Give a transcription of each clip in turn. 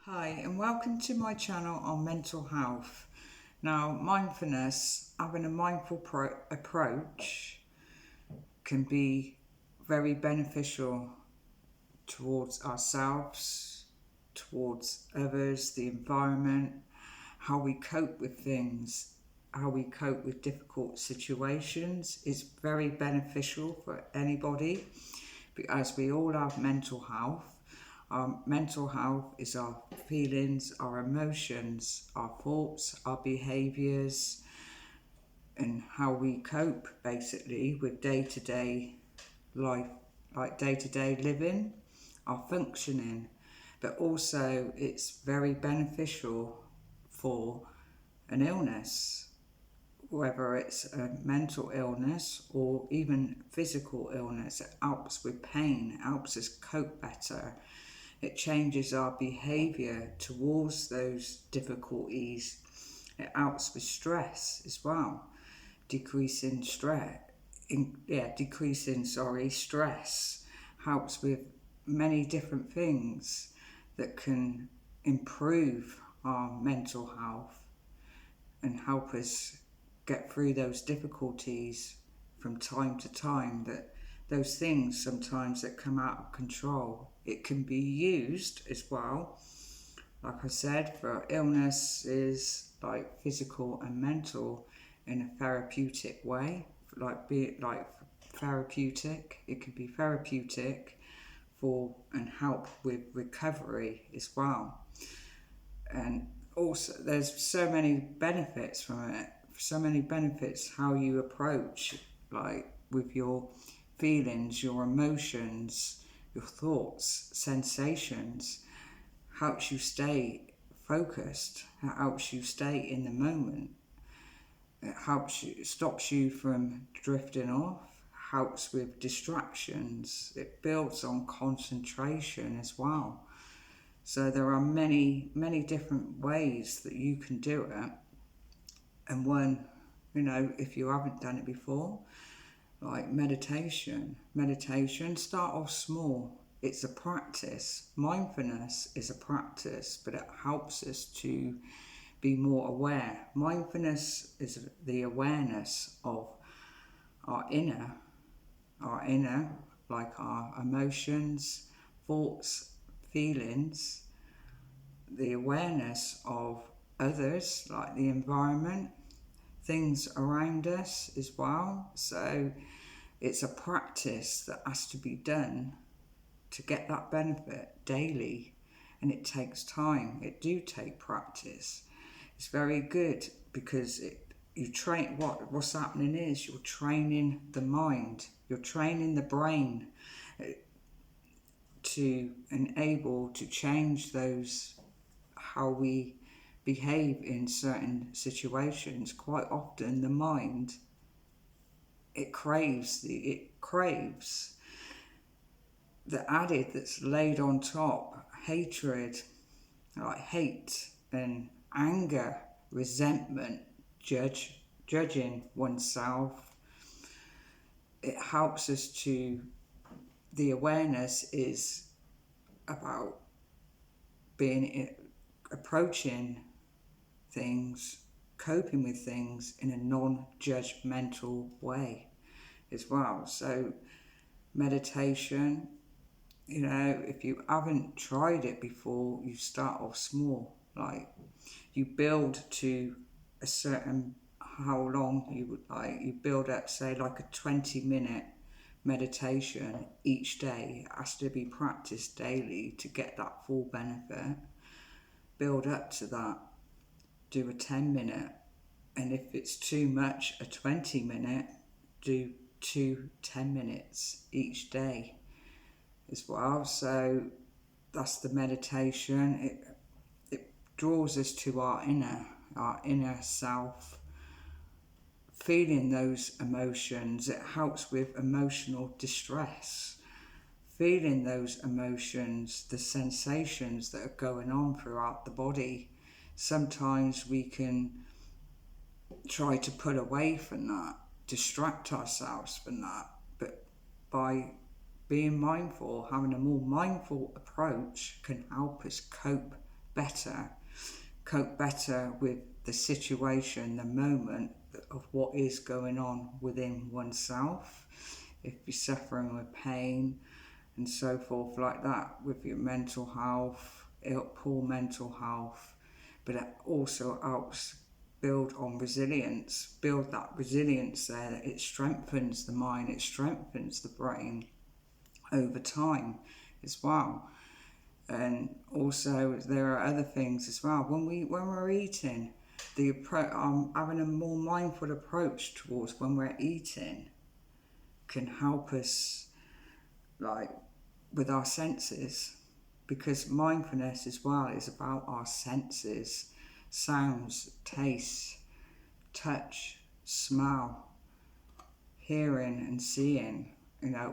Hi, and welcome to my channel on mental health. Now, mindfulness, having a mindful approach, can be very beneficial towards ourselves, towards others, the environment, how we cope with things, how we cope with difficult situations. Is very beneficial for anybody because we all have mental health. Mental health is our feelings, our emotions, our thoughts, our behaviours, and how we cope basically with day to day life, like day to day living, our functioning. But also, it's very beneficial for an illness, whether it's a mental illness or even physical illness. It helps with pain, helps us cope better. It changes our behaviour towards those difficulties. It helps with stress as well, decreasing stress. Stress helps with many different things that can improve our mental health and help us get through those difficulties from time to time, that those things sometimes that come out of control. It can be used as well, like I said, for illnesses like physical and mental in a therapeutic way, like therapeutic. It can be therapeutic for and help with recovery as well. And also there's so many benefits from it, so many benefits how you approach, like with your feelings, your emotions, your thoughts, sensations. Helps you stay focused, it helps you stay in the moment, it helps you, stops you from drifting off, helps with distractions, it builds on concentration as well. So there are many different ways that you can do it. And one, if you haven't done it before, like meditation, start off small. It's a practice. Mindfulness is a practice, but it helps us to be more aware. Mindfulness is the awareness of our inner, our inner, like our emotions, thoughts, feelings, the awareness of others, like the environment, things around us as well. So it's a practice that has to be done to get that benefit daily, and it takes time. It do take practice. It's very good because you train. What's happening is you're training the mind, you're training the brain to enable to change those, how we behave in certain situations. Quite often the mind, it craves the added that's laid on top, hatred, like hate and anger, resentment, judging oneself. It helps us to, the awareness is about being, approaching things, coping with things in a non-judgmental way as well. So meditation, if you haven't tried it before, you start off small. Like you build to a certain, how long you would like, you build up, say like a 20-minute meditation each day. It has to be practiced daily to get that full benefit. Build up to that, do a 10-minute, and if it's too much, a 20-minute, do 2 10 minutes each day as well. So that's the meditation. It draws us to our inner self, feeling those emotions. It helps with emotional distress, feeling those emotions, the sensations that are going on throughout the body. Sometimes we can try to pull away from that, distract ourselves from that, but by being mindful, having a more mindful approach can help us cope better, cope better with the situation, the moment of what is going on within oneself. If you're suffering with pain and so forth like that, with your mental health, poor mental health, but it also helps build on resilience, build that resilience there, that it strengthens the mind, it strengthens the brain over time as well. And also there are other things as well. When we're eating, having a more mindful approach towards when we're eating can help us, like, with our senses, because mindfulness as well is about our senses: sounds, taste, touch, smell, hearing and seeing,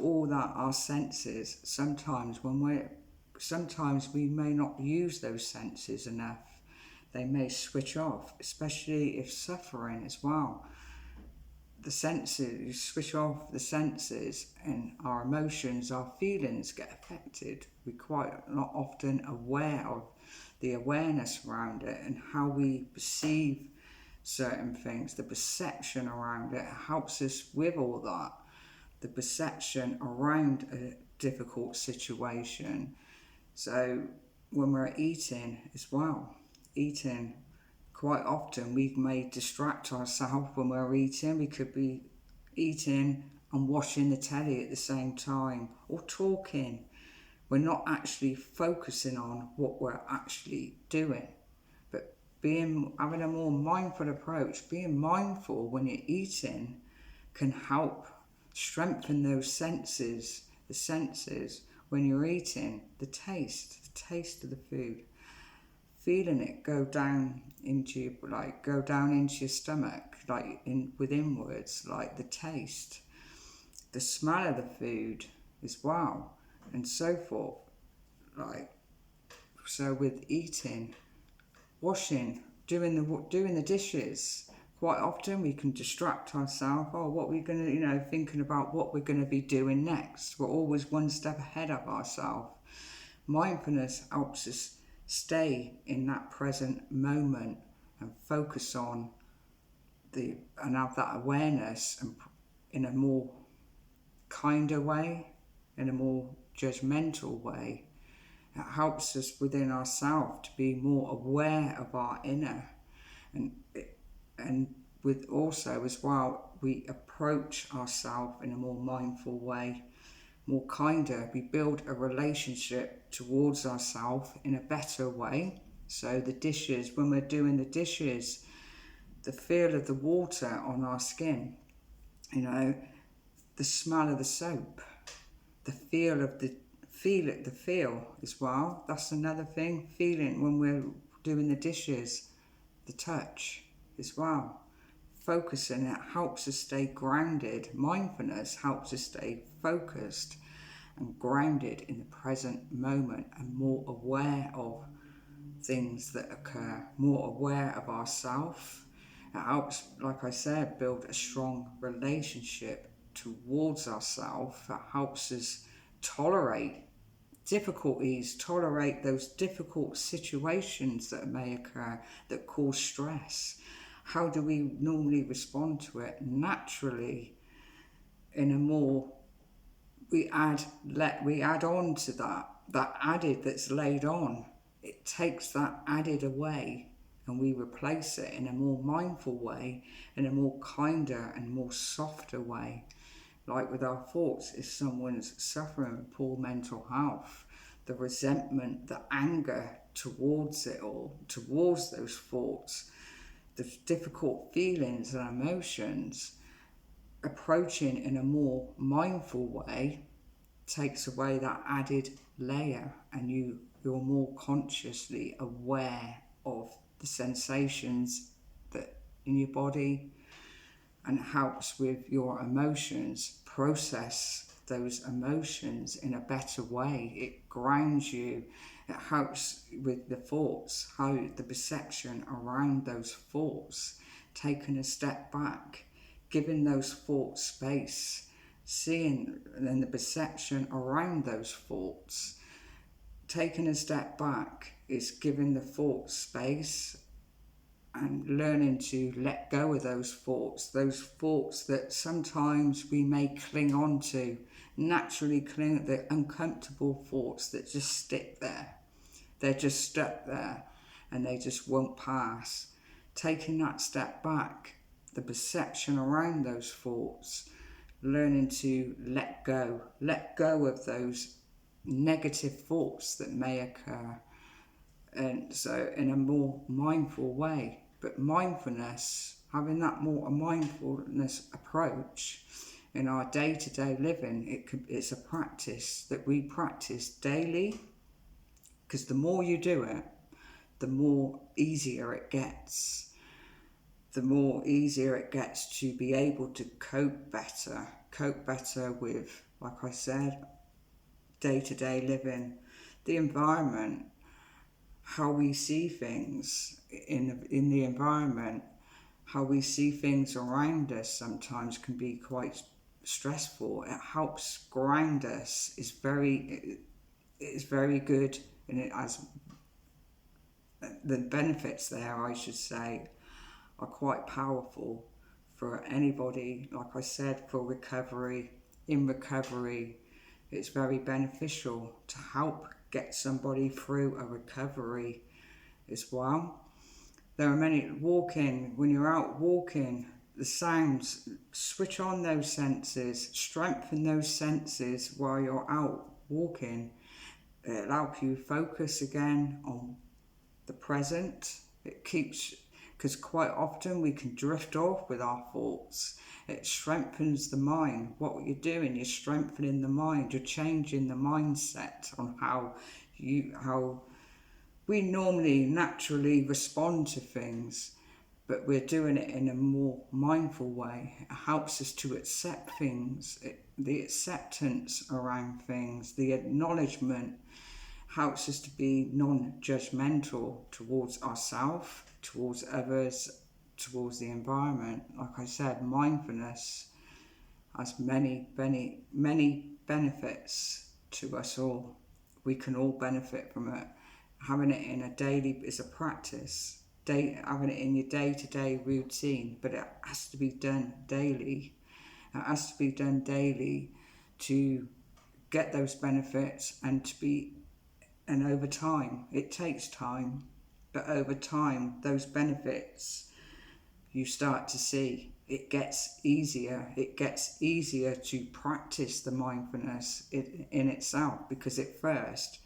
all that, our senses. Sometimes we may not use those senses enough. They may switch off, especially if suffering as well. The senses, you switch off the senses, and our emotions, our feelings get affected. We're quite not often aware of the awareness around it and how we perceive certain things. The perception around it helps us with all that. The perception around a difficult situation. So when we're eating as well, quite often we may distract ourselves when we're eating. We could be eating and watching the telly at the same time, or talking. We're not actually focusing on what we're actually doing. But having a more mindful approach, being mindful when you're eating, can help strengthen those senses, the senses when you're eating, the taste of the food, feeling it go down into your stomach, with inwards, like the taste, the smell of the food as well, and so forth. So with eating, washing, doing the dishes, quite often we can distract ourselves. What we're going to, thinking about what we're going to be doing next. We're always one step ahead of ourselves. Mindfulness helps us stay in that present moment and focus on and have that awareness, and in a more kinder way, in a more judgmental way. It helps us within ourselves to be more aware of our inner, and with also as well, we approach ourselves in a more mindful way, more kinder. We build a relationship towards ourselves in a better way. So the dishes, when we're doing the dishes, the feel of the water on our skin, the smell of the soap, the feel as well. That's another thing. Feeling when we're doing the dishes, the touch as well. Focusing, it helps us stay grounded. Mindfulness helps us stay focused and grounded in the present moment, and more aware of things that occur, more aware of ourselves. It helps, like I said, build a strong relationship towards ourselves. It helps us tolerate difficulties, tolerate those difficult situations that may occur that cause stress. How do we normally respond to it? Naturally, in a more, we add on to that added that's laid on. It takes that added away, and we replace it in a more mindful way, in a more kinder and more softer way. Like with our thoughts, if someone's suffering with poor mental health, the resentment, the anger towards it all, towards those thoughts, the difficult feelings and emotions, approaching in a more mindful way takes away that added layer, and you're more consciously aware of the sensations that in your body, and helps with your emotions, process those emotions in a better way. It grounds you. It helps with the thoughts, how the perception around those thoughts, taking a step back, giving those thoughts space, seeing then the perception around those thoughts, taking a step back, is giving the thoughts space and learning to let go of those thoughts that sometimes we may cling on to, naturally cling, the uncomfortable thoughts that just stick there. They're just stuck there and they just won't pass. Taking that step back, the perception around those thoughts, learning to let go of those negative thoughts that may occur. And so in a more mindful way. But mindfulness, having that more a mindfulness approach in our day-to-day living, it's a practice that we practice daily, because the more you do it, the more easier it gets. The more easier it gets to be able to cope better with, like I said, day-to-day living, the environment, how we see things in the environment, how we see things around us sometimes can be quite stressful. It helps ground us. It's very good, and it has the benefits there, I should say, are quite powerful for anybody. Like I said, for recovery, in recovery, it's very beneficial to help get somebody through a recovery as well. There are many when you're out walking, the sounds, switch on those senses, strengthen those senses while you're out walking. It'll help you focus again on the present. It keeps, because quite often we can drift off with our thoughts. It strengthens the mind. What you're doing, you're strengthening the mind. You're changing the mindset on how we normally naturally respond to things, but we're doing it in a more mindful way. It helps us to accept things, the acceptance around things, the acknowledgement helps us to be non-judgmental towards ourselves, towards others, towards the environment. Like I said, mindfulness has many benefits to us all. We can all benefit from it. Having it in a daily is a practice. Having it in your day-to-day routine, but it has to be done daily. It has to be done daily to get those benefits and over time. It takes time, but over time, those benefits you start to see. It gets easier. It gets easier to practice the mindfulness in itself, because at first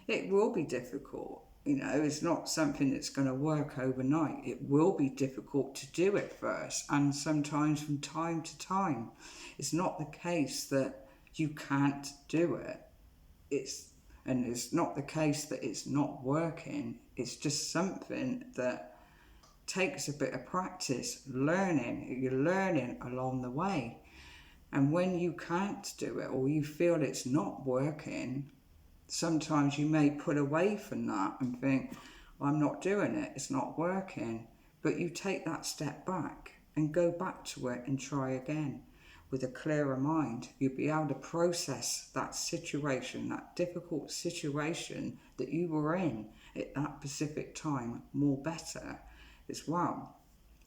it will be difficult. It's not something that's going to work overnight. It will be difficult to do it first, and sometimes from time to time. It's not the case that you can't do it. It's not the case that it's not working. It's just something that takes a bit of practice, learning. You're learning along the way. And when you can't do it, or you feel it's not working, sometimes you may pull away from that and think, well, I'm not doing it, it's not working. But you take that step back and go back to it and try again. With a clearer mind, you'll be able to process that situation, that difficult situation that you were in at that specific time more better as well.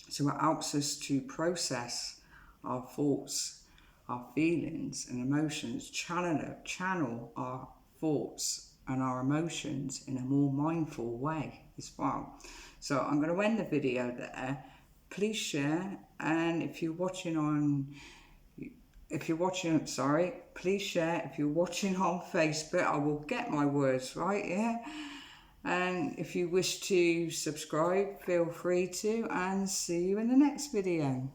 So it helps us to process our thoughts, our feelings and emotions, channel our thoughts and our emotions in a more mindful way as well. So I'm going to end the video there. Please share, and if you're watching please share. If you're watching on Facebook, I will get my words right, yeah? And if you wish to subscribe, feel free to, and see you in the next video.